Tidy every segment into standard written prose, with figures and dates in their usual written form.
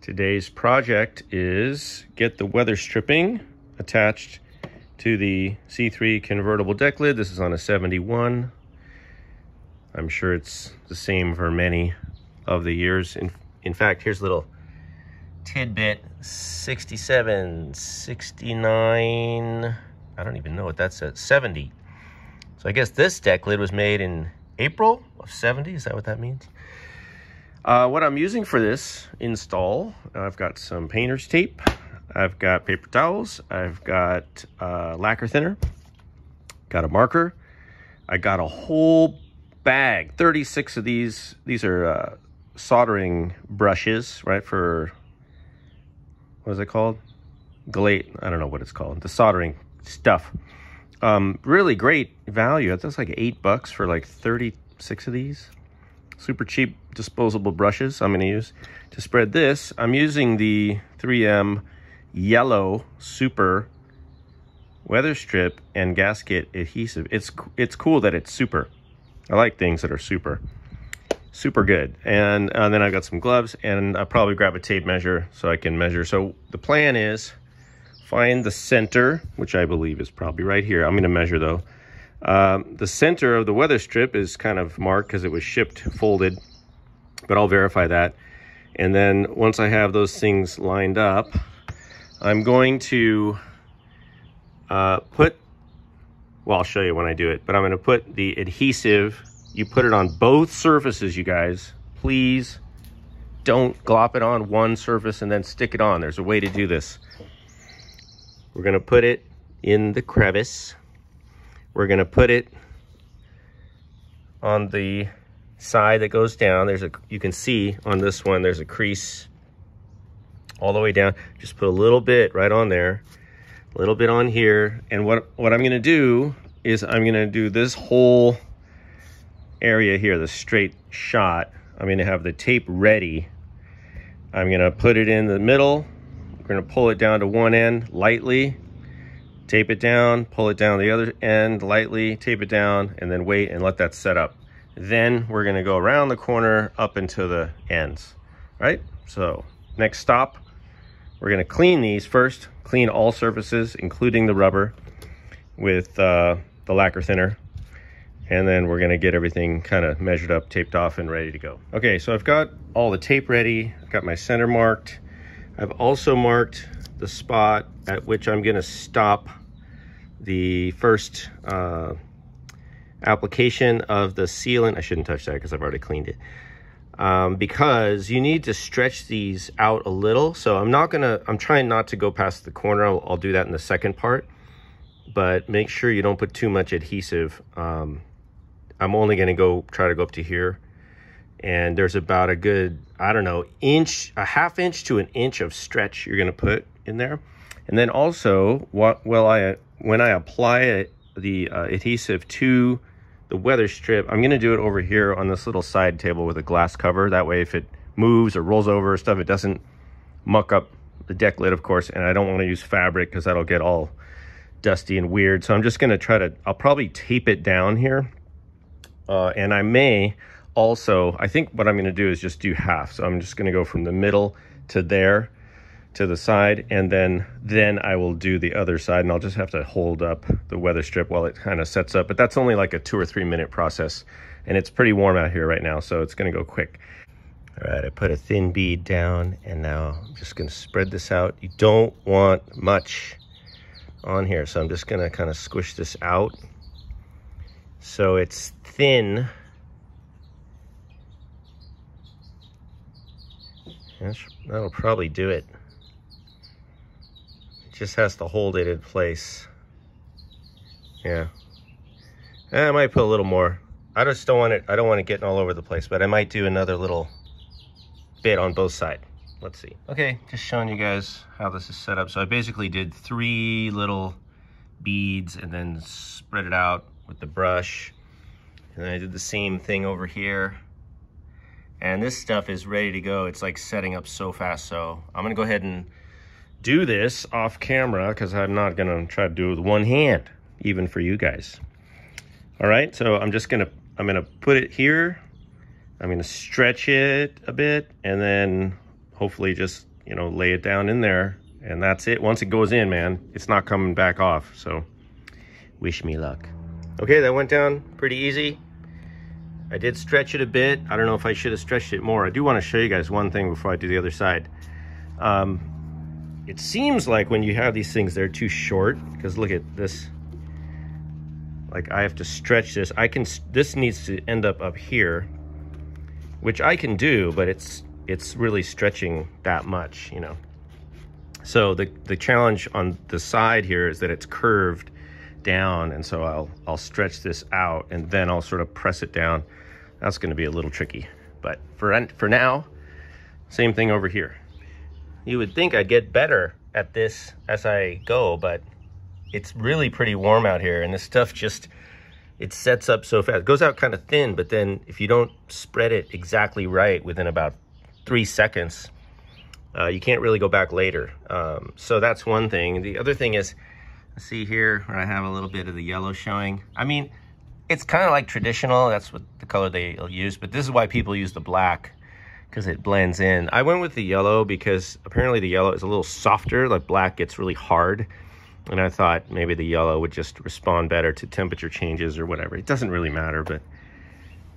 Today's project is get the weather stripping attached to the C3 convertible deck lid. This is on a 71. I'm sure it's the same for many of the years. In fact, here's a little tidbit. 67, 69, I don't even know what that says, 70. So I guess this deck lid was made in April of 70. Is that what that means? What I'm using for this install, I've got some painter's tape, I've got paper towels, I've got lacquer thinner, got a marker, I got a whole bag, 36 of these. These are soldering brushes, right, for, what is it called? Glade, I don't know what it's called, the soldering stuff. Really great value. That's like $8 for like 36 of these. Super cheap disposable brushes I'm going to use to spread this. I'm using the 3M yellow super Weatherstrip and gasket adhesive. It's cool that it's super. I like things that are super good. And then I've got some gloves, and I'll probably grab a tape measure so I can measure. So the plan is find the center, which I believe is probably right here. I'm going to measure though. The center of the Weatherstrip is kind of marked because it was shipped folded, but I'll verify that. And then once I have those things lined up, I'm going to well, I'll show you when I do it, but I'm going to put the adhesive. You put it on both surfaces, you guys. Please don't glop it on one surface and then stick it on. There's a way to do this. We're going to put it in the crevice. We're going to put it on the side that goes down. You can see on this one, there's a crease all the way down. Just put a little bit right on there, a little bit on here. And what I'm going to do is I'm going to do this whole area here, the straight shot. I'm going to have the tape ready. I'm going to put it in the middle. We're going to pull it down to one end lightly. Tape it down, pull it down the other end lightly, tape it down, and then wait and let that set up. Then we're gonna go around the corner up into the ends, right? So next stop, we're gonna clean these first, clean all surfaces, including the rubber with the lacquer thinner. And then we're gonna get everything kind of measured up, taped off, and ready to go. Okay, so I've got all the tape ready. I've got my center marked. I've also marked the spot at which I'm gonna stop the first application of the sealant. I shouldn't touch that because I've already cleaned it. Because you need to stretch these out a little. So I'm trying not to go past the corner. I'll do that in the second part, but make sure you don't put too much adhesive. I'm only gonna try to go up to here. And there's about a good, I don't know, a half inch to an inch of stretch you're gonna put in there. And then also, when I apply the adhesive to the Weatherstrip, I'm going to do it over here on this little side table with a glass cover. That way, if it moves or rolls over or stuff, it doesn't muck up the deck lid, of course. And I don't want to use fabric because that'll get all dusty and weird. So I'm just going to I'll probably tape it down here. And I may also, I think what I'm going to do is just do half. So I'm just going to go from the middle to there, to the side, and then I will do the other side, and I'll just have to hold up the Weatherstrip while it kind of sets up. But that's only like a 2 or 3 minute process, and it's pretty warm out here right now, so it's going to go quick. All right, I put a thin bead down, and now I'm just going to spread this out. You don't want much on here, so I'm just going to kind of squish this out so it's thin. That'll probably do it. Just has to hold it in place. Yeah. And I might put a little more. I just don't want it getting all over the place, but I might do another little bit on both sides. Let's see. Okay, just showing you guys how this is set up. So I basically did 3 little beads and then spread it out with the brush. And then I did the same thing over here. And this stuff is ready to go. It's like setting up so fast. So I'm gonna go ahead and do this off camera because I'm not gonna try to do it with one hand, even for you guys. All right, so I'm gonna put it here. I'm gonna stretch it a bit and then hopefully just you know, lay it down in there, and that's it. Once it goes in, man, it's not coming back off. So wish me luck. Okay, that went down pretty easy. I did stretch it a bit. I don't know if I should have stretched it more. I do want to show you guys one thing before I do the other side. It seems like when you have these things, they're too short, because look at this. Like, I have to stretch this. This needs to end up here, which I can do, but it's really stretching that much, you know. So the challenge on the side here is that it's curved down, and so I'll stretch this out and then I'll sort of press it down. That's going to be a little tricky, but for now, same thing over here. You would think I'd get better at this as I go, but it's really pretty warm out here, and this stuff just, it sets up so fast. It goes out kind of thin, but then if you don't spread it exactly right within about 3 seconds, you can't really go back later. So that's one thing. The other thing is, see here where I have a little bit of the yellow showing. I mean, it's kind of like traditional. That's what the color they'll use, but this is why people use the black, because it blends in. I went with the yellow because apparently the yellow is a little softer. Like, black gets really hard, and I thought maybe the yellow would just respond better to temperature changes or whatever. It doesn't really matter, but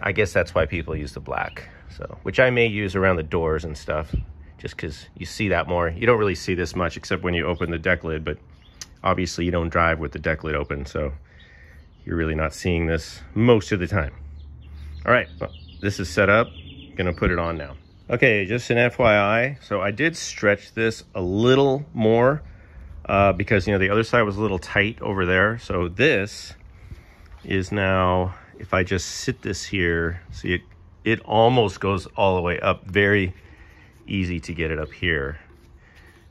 I guess that's why people use the black. So, which I may use around the doors and stuff, just because you see that more. You don't really see this much except when you open the deck lid, but obviously you don't drive with the deck lid open, so you're really not seeing this most of the time. All right, well, this is set up. Gonna put it on now. Okay, just an FYI. So I did stretch this a little more because, you know, the other side was a little tight over there. So this is now, if I just sit this here, see it almost goes all the way up. Very easy to get it up here.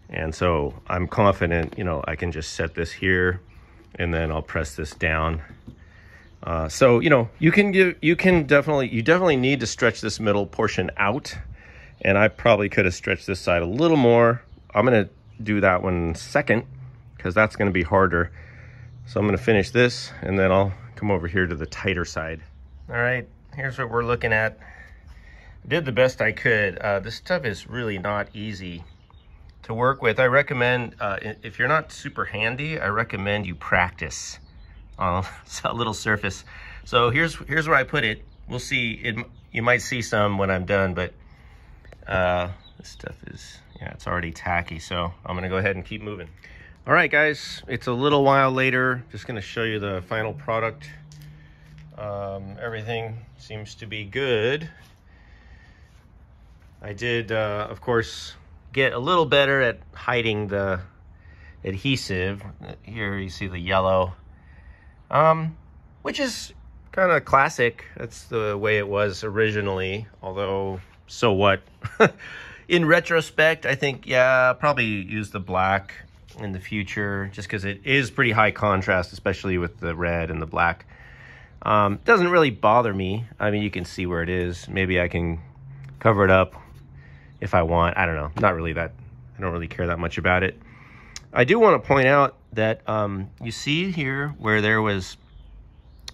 And so I'm confident, you know, I can just set this here and then I'll press this down. So, you know, you definitely need to stretch this middle portion out. And I probably could have stretched this side a little more. I'm going to do that one second because that's going to be harder. So I'm going to finish this and then I'll come over here to the tighter side. All right, here's what we're looking at. I did the best I could. This stuff is really not easy to work with. I recommend, if you're not super handy, I recommend you practice on a little surface. So here's where I put it. We'll see it. You might see some when I'm done, but this stuff is, yeah, it's already tacky. So I'm gonna go ahead and keep moving. All right, guys, it's a little while later. Just gonna show you the final product. Everything seems to be good. I did, of course, get a little better at hiding the adhesive. Here you see the yellow, which is kind of classic. That's the way it was originally, although so what? In retrospect, I think, yeah, probably use the black in the future just because it is pretty high contrast, especially with the red and the black. Doesn't really bother me. I mean, you can see where it is. Maybe I can cover it up if I want. I don't know. Not really that. I don't really care that much about it. I do want to point out that you see here where there was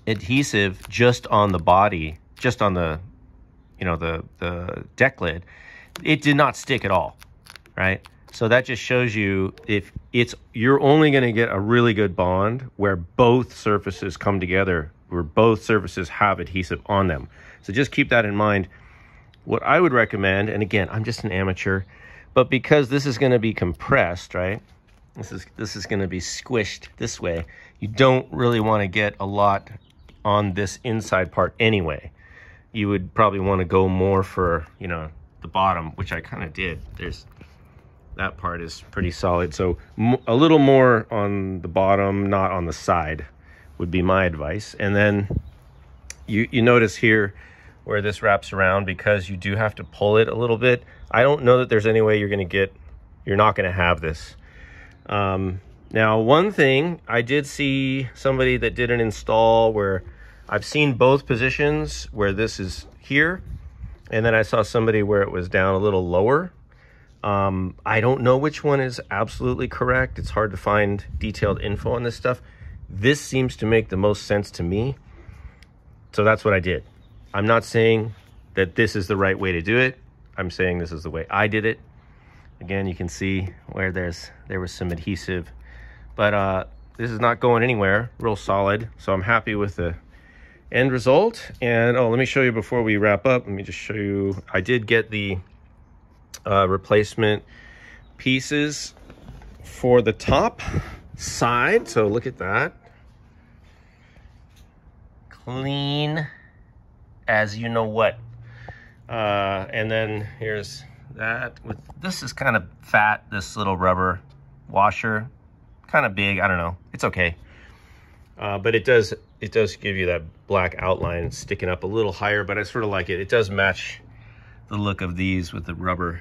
adhesive just on the body, just on the, you know, the deck lid. It did not stick at all, right? So that just shows you you're only going to get a really good bond where both surfaces come together, where both surfaces have adhesive on them. So just keep that in mind. What I would recommend, and again, I'm just an amateur, but because this is going to be compressed, right? This is going to be squished this way. You don't really want to get a lot on this inside part anyway. You would probably want to go more for, you know, the bottom, which I kind of did. That part is pretty solid. So a little more on the bottom, not on the side, would be my advice. And then you notice here where this wraps around, because you do have to pull it a little bit. I don't know that there's any way you're not going to have this. Now, one thing, I did see somebody that did an install where I've seen both positions where this is here, and then I saw somebody where it was down a little lower. I don't know which one is absolutely correct. It's hard to find detailed info on this stuff. This seems to make the most sense to me. So that's what I did. I'm not saying that this is the right way to do it. I'm saying this is the way I did it. Again, you can see where there was some adhesive, but this is not going anywhere. Real solid. So I'm happy with the end result. And oh, let me show you before we wrap up. Let me just show you. I did get the replacement pieces for the top side. So look at that. Clean as you know what. And then here's that. This is kind of fat, this little rubber washer. Kind of big, I don't know. It's okay. But it does give you that black outline sticking up a little higher, but I sort of like it. It does match the look of these with the rubber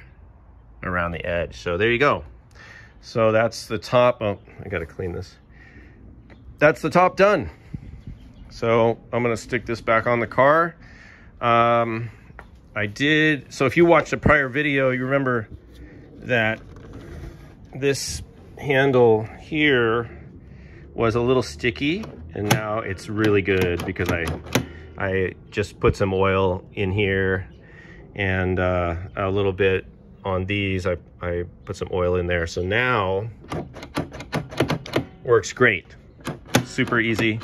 around the edge. So there you go. So that's the top. Oh, I gotta clean this. That's the top done. So I'm gonna stick this back on the car. So if you watched the prior video, you remember that this handle here was a little sticky, and now it's really good because I just put some oil in here, and a little bit on these. I put some oil in there, so now works great. Super easy,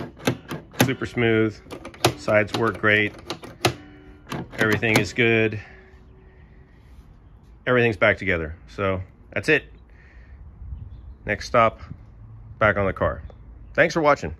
super smooth. Sides work great. Everything is good. Everything's back together. So that's it. Next stop, back on the car. Thanks for watching.